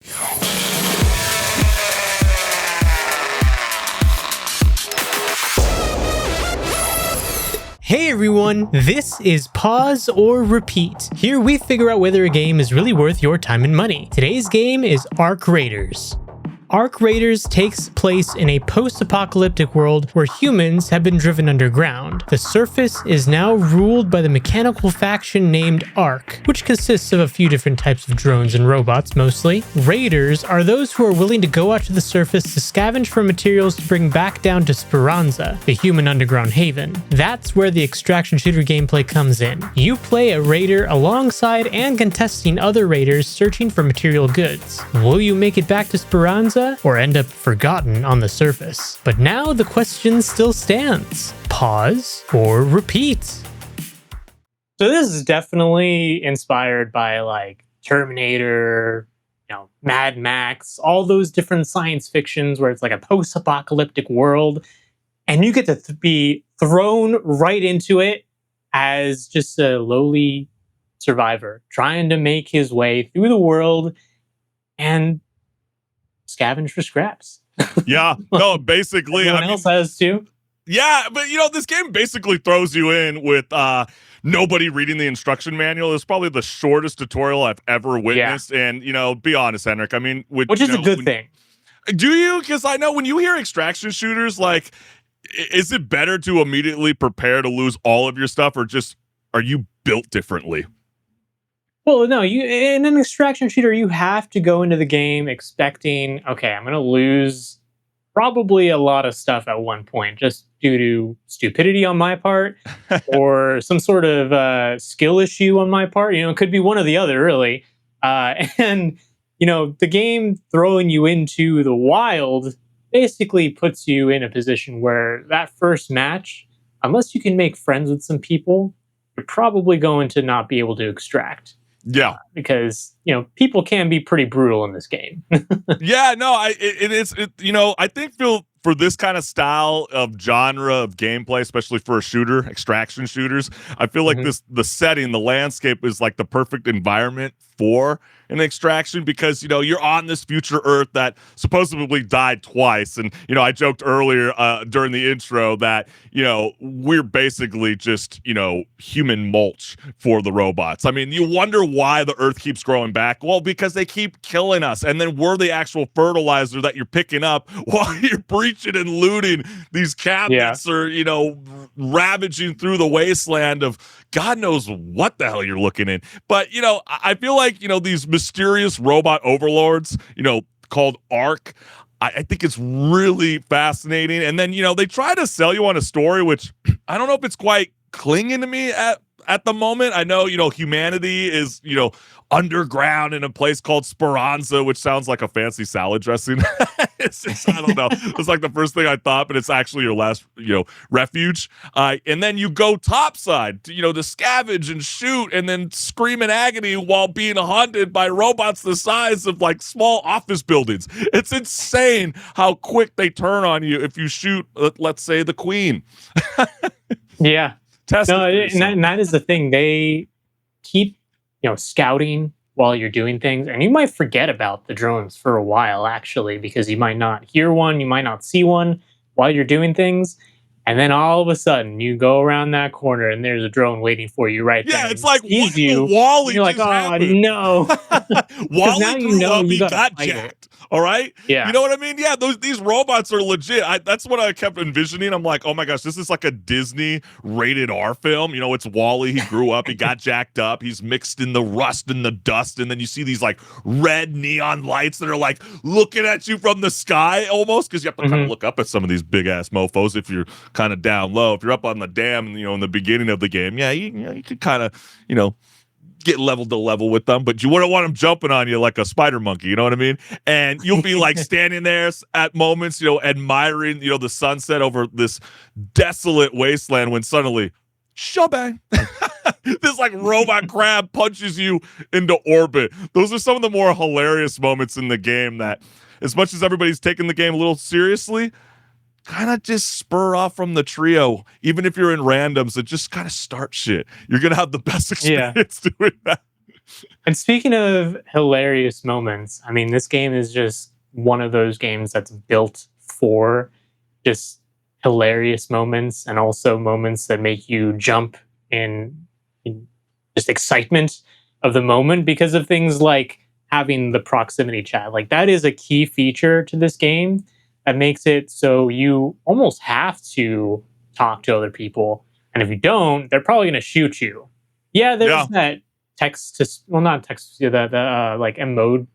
Hey everyone, this is Pause or Repeat. Here we figure out whether a game is really worth your time and money. Today's game is Ark Raiders. Ark Raiders takes place in a post-apocalyptic world where humans have been driven underground. The surface is now ruled by the mechanical faction named Ark, which consists of a few different types of drones and robots mostly. Raiders are those who are willing to go out to the surface to scavenge for materials to bring back down to Speranza, the human underground haven. That's where the extraction shooter gameplay comes in. You play a raider alongside and contesting other raiders searching for material goods. Will you make it back to Speranza, or end up forgotten on the surface? But now the question still stands. Pause or repeat? So this is definitely inspired by like Terminator, Mad Max, all those different science fictions where it's like a post-apocalyptic world, and you get to be thrown right into it as just a lowly survivor trying to make his way through the world and scavenge for scraps. Yeah, no, basically. Everyone else has too. Yeah, but this game basically throws you in with nobody reading the instruction manual. It's probably the shortest tutorial I've ever witnessed. Yeah. And, be honest, Henrik, I mean, which is a good thing. Do you? Because I know when you hear extraction shooters, like, is it better to immediately prepare to lose all of your stuff, or just are you built differently? Well, no, in an extraction shooter, you have to go into the game expecting, okay, I'm going to lose probably a lot of stuff at one point, just due to stupidity on my part or some sort of skill issue on my part. It could be one or the other, really. And the game throwing you into the wild basically puts you in a position where that first match, unless you can make friends with some people, you're probably going to not be able to extract. Yeah, because people can be pretty brutal in this game. Yeah, no, I think for this kind of style of genre of gameplay, especially for a shooter, extraction shooters, I feel like the setting, the landscape is like the perfect environment for an extraction, because you're on this future Earth that supposedly died twice, and I joked earlier during the intro that we're basically just human mulch for the robots. I mean, you wonder why the Earth keeps growing back. Well, because they keep killing us, and then we're the actual fertilizer that you're picking up while you're breaching and looting these cabinets, or ravaging through the wasteland of God knows what the hell you're looking in. But I feel like these mysterious robot overlords, called Ark, I think it's really fascinating. And then they try to sell you on a story, which I don't know if it's quite clinging to me at the moment. I know humanity is underground in a place called Speranza, which sounds like a fancy salad dressing. It's just, I don't know. It's like the first thing I thought, but it's actually your last refuge. And then you go topside to scavenge and shoot and then scream in agony while being hunted by robots the size of like small office buildings. It's insane how quick they turn on you if you shoot, let's say, the queen. Yeah. And that is the thing. They keep scouting while you're doing things, and you might forget about the drones for a while, actually, because you might not hear one, you might not see one while you're doing things, and then all of a sudden you go around that corner and there's a drone waiting for you right there. Yeah, it's like sees you. Wally. You're like, oh no. Wally now grew up, you he got jacked. All right? Yeah. You know what I mean? Yeah, these robots are legit. That's what I kept envisioning. I'm like, oh my gosh, this is like a Disney rated R film. It's Wally. He grew up. He got jacked up. He's mixed in the rust and the dust. And then you see these like red neon lights that are like looking at you from the sky almost, because you have to kind of look up at some of these big ass mofos if you're kind of down low. If you're up on the dam, in the beginning of the game, you could kind of, get level to level with them, but you wouldn't want them jumping on you like a spider monkey, you know what I mean? And you'll be like standing there at moments, admiring, the sunset over this desolate wasteland, when suddenly, shabang, this like robot crab punches you into orbit. Those are some of the more hilarious moments in the game that, as much as everybody's taking the game a little seriously, kind of just spur off from the trio. Even if you're in randoms, that just kind of start shit. You're going to have the best experience doing that. And speaking of hilarious moments, I mean, this game is just one of those games that's built for just hilarious moments and also moments that make you jump in just excitement of the moment because of things like having the proximity chat. Like that is a key feature to this game that makes it so you almost have to talk to other people. And if you don't, they're probably going to shoot you. Yeah, there's Yeah. that text to well, not text, the like emote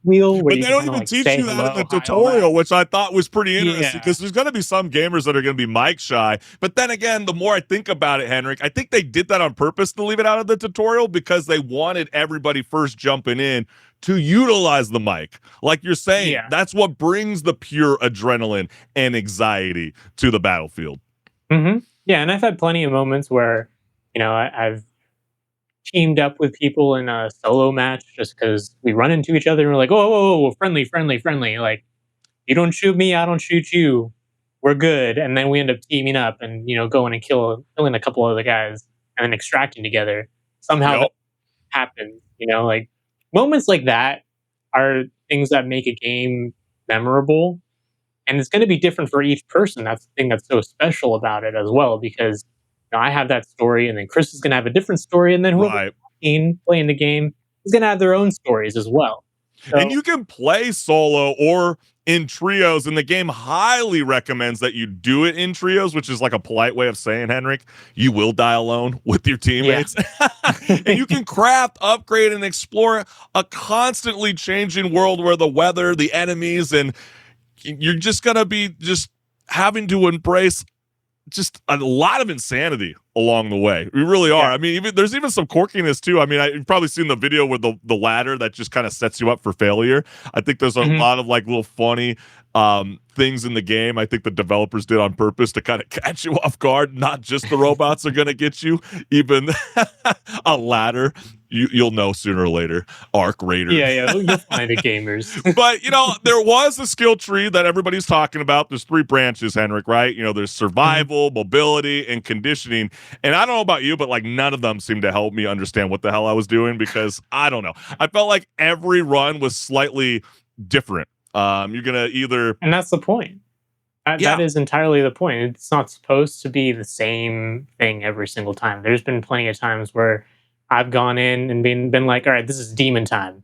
wheel where But you they can don't kind of even like teach say you that in the hello, hi, all that. tutorial, which I thought was pretty interesting Yeah. because there's going to be some gamers that are going to be mic shy. But then again, the more I think about it, Henrik, I think they did that on purpose to leave it out of the tutorial because they wanted everybody first jumping in to utilize the mic. Like you're saying, Yeah. that's what brings the pure adrenaline and anxiety to the battlefield. Yeah, and I've had plenty of moments where, I've teamed up with people in a solo match just because we run into each other and we're like, "Oh, whoa, whoa, whoa, friendly, friendly, friendly." Like, you don't shoot me, I don't shoot you. We're good. And then we end up teaming up and going and killing a couple other guys and then extracting together. Somehow that Yep. happens. Like moments like that are things that make a game memorable, and it's going to be different for each person. That's the thing that's so special about it as well, because I have that story, and then Chris is going to have a different story, and then whoever's Right. playing the game is going to have their own stories as well. And So you can play solo or in trios, and the game highly recommends that you do it in trios, which is like a polite way of saying, Henrik, you will die alone with your yeah, teammates. And you can craft, upgrade, and explore a constantly changing world where the weather, the enemies, and you're just going to be just having to embrace just a lot of insanity along the way. We really are. yeah, I mean, there's even some quirkiness too. I mean, you've probably seen the video with the ladder that just kind of sets you up for failure. I think there's a hmm lot of like little funny things in the game. I think the developers did on purpose to kind of catch you off guard. Not just the robots are going to get you, even a ladder. You'll know sooner or later. Arc Raider. yeah, yeah. You'll find it, gamers. But there was a skill tree that everybody's talking about. There's 3 branches, Henrik, right? There's Mhm. survival, mobility, and conditioning. And I don't know about you, but like none of them seemed to help me understand what the hell I was doing because I don't know. I felt like every run was slightly different. You're gonna either, And that's the point. That yeah. is entirely the point. It's not supposed to be the same thing every single time. There's been plenty of times where I've gone in and been like, all right, this is demon time.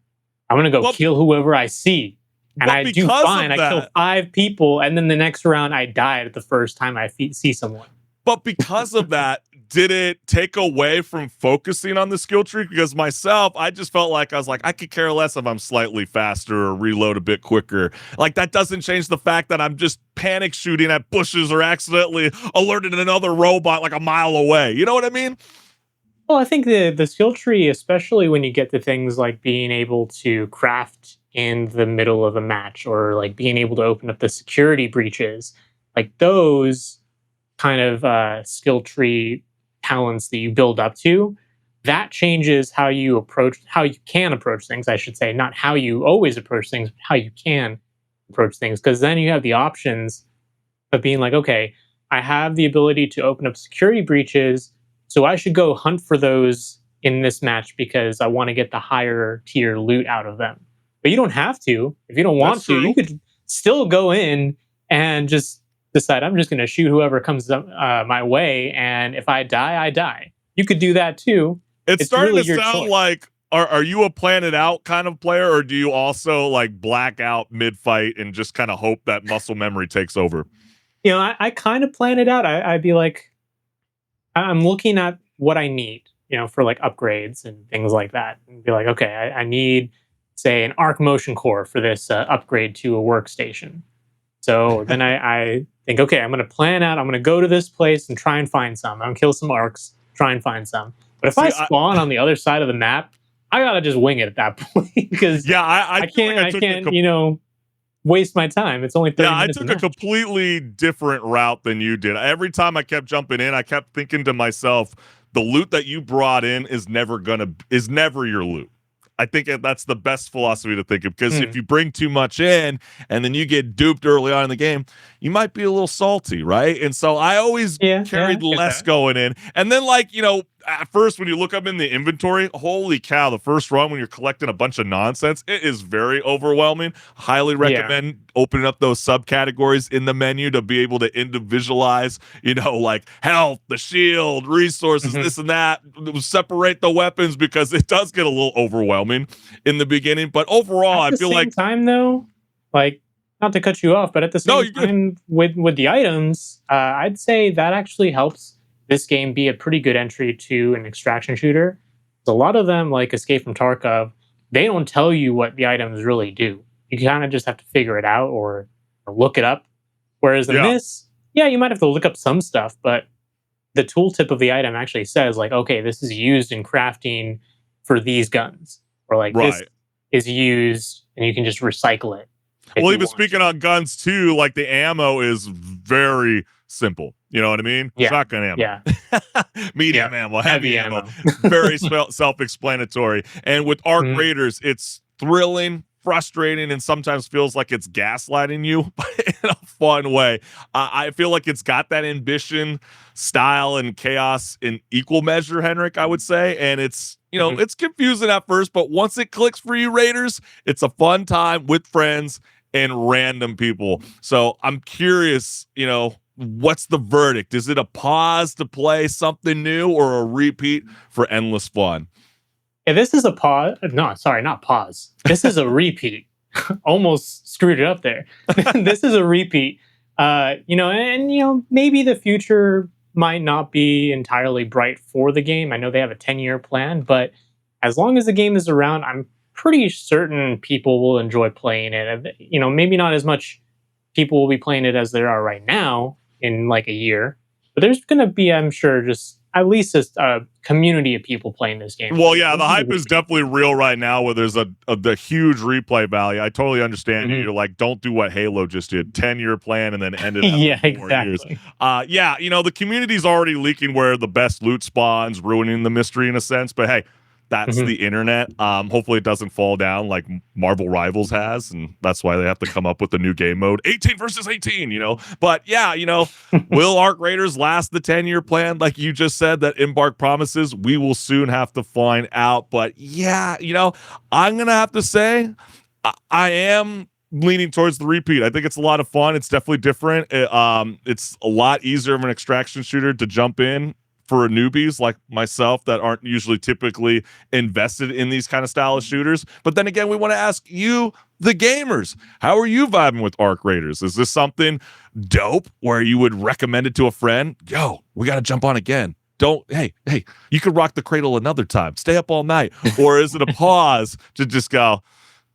I'm gonna go But kill whoever I see. And but I do because fine. of I kill that, 5 people, and then the next round I died the first time I see someone. But because of that, did it take away from focusing on the skill tree? Because myself, I just felt like I was like, I could care less if I'm slightly faster or reload a bit quicker. Like that doesn't change the fact that I'm just panic shooting at bushes or accidentally alerted another robot like a mile away. You know what I mean? Well, I think the skill tree, especially when you get to things like being able to craft in the middle of a match or like being able to open up the security breaches, like those kind of skill tree talents that you build up to, that changes how you can approach things, I should say, not how you always approach things, but how you can approach things. Because then you have the options of being like, okay, I have the ability to open up security breaches, so I should go hunt for those in this match because I want to get the higher tier loot out of them. But you don't have to. If you don't That's want to, you true. could still go in and just decide I'm just going to shoot whoever comes up, my way, and if I die, I die. You could do that too. It's It's starting really to your sound choice. like are you a plan it out kind of player, or do you also like black out mid fight and just kind of hope that muscle memory takes over? I kind of plan it out. I'd be like, I'm looking at what I need, for like upgrades and things like that, and be like, okay, I need, say, an arc motion core for this upgrade to a workstation. So then I think, okay, I'm going to plan out. I'm going to go to this place and try and find some. I'm gonna kill some arcs, try and find some. But if I See, spawn on the other side of the map, I gotta just wing it at that point because yeah, I I feel like can't, I can't, waste my time. It's only yeah, 30 I minutes a took a match. completely different route than you did. Every time I kept jumping in, I kept thinking to myself, the loot that you brought in is never your loot. I think that's the best philosophy to think of because if Hmm. you bring too much in and then you get duped early on in the game, you might be a little salty, right? And so I always Yeah, yeah, I carried get less that. going in. And then, like, at first, when you look up in the inventory, holy cow, the first run when you're collecting a bunch of nonsense, it is very overwhelming. Highly recommend opening up those subcategories in the menu to be able to individualize, like health, the shield, resources, this and that, separate the weapons, because it does get a little overwhelming in the beginning. But overall, I feel like... At the same time, though, like, not to cut you off, but at the same time, with the items, I'd say that actually helps this game be a pretty good entry to an extraction shooter. A lot of them, like Escape from Tarkov, they don't tell you what the items really do. You kind of just have to figure it out or look it up. Whereas in this, you might have to look up some stuff, but the tooltip of the item actually says, like, okay, this is used in crafting for these guns, or like this is used, and you can just recycle it. Well, even speaking on guns too, like the ammo is very simple. You know what I mean? Yeah. Shotgun ammo. Medium ammo, heavy ammo. Very self-explanatory. And with Arc Raiders, it's thrilling, frustrating, and sometimes feels like it's gaslighting you, but in a fun way. I feel like it's got that ambition, style, and chaos in equal measure, Henrik, I would say. And it's, it's confusing at first, but once it clicks for you, Raiders, it's a fun time with friends and random people. So I'm curious, what's the verdict? Is it a pause to play something new, or a repeat for endless fun? Yeah, this is a pause. No, sorry, not pause. This is a repeat. Almost screwed it up there. This is a repeat. Maybe the future might not be entirely bright for the game. I know they have a 10-year plan, but as long as the game is around, I'm pretty certain people will enjoy playing it. Maybe not as much people will be playing it as there are right now in like a year, but there's going to be, I'm sure, just at least a community of people playing this game. Well, yeah, the hype is definitely real right now, where there's the huge replay value. I totally understand you. You're like, don't do what Halo just did, 10-year plan and then ended up yeah, exactly. Years. The community's already leaking where the best loot spawns, ruining the mystery in a sense, but hey, that's the internet. Hopefully it doesn't fall down like Marvel Rivals has, and that's why they have to come up with a new game mode, 18 versus 18, But will Arc Raiders last the 10-year plan, like you just said, that Embark promises? We will soon have to find out. But I'm going to have to say I am leaning towards the repeat. I think it's a lot of fun. It's definitely different. It's a lot easier of an extraction shooter to jump in for newbies like myself that aren't usually typically invested in these kind of style of shooters. But then again, we want to ask you, the gamers, how are you vibing with Arc Raiders? Is this something dope where you would recommend it to a friend? Yo, we got to jump on again. Hey, you could rock the cradle another time. Stay up all night. Or is it a pause to just go,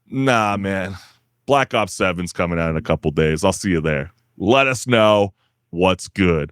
nah, man, Black Ops 7's coming out in a couple days. I'll see you there. Let us know what's good.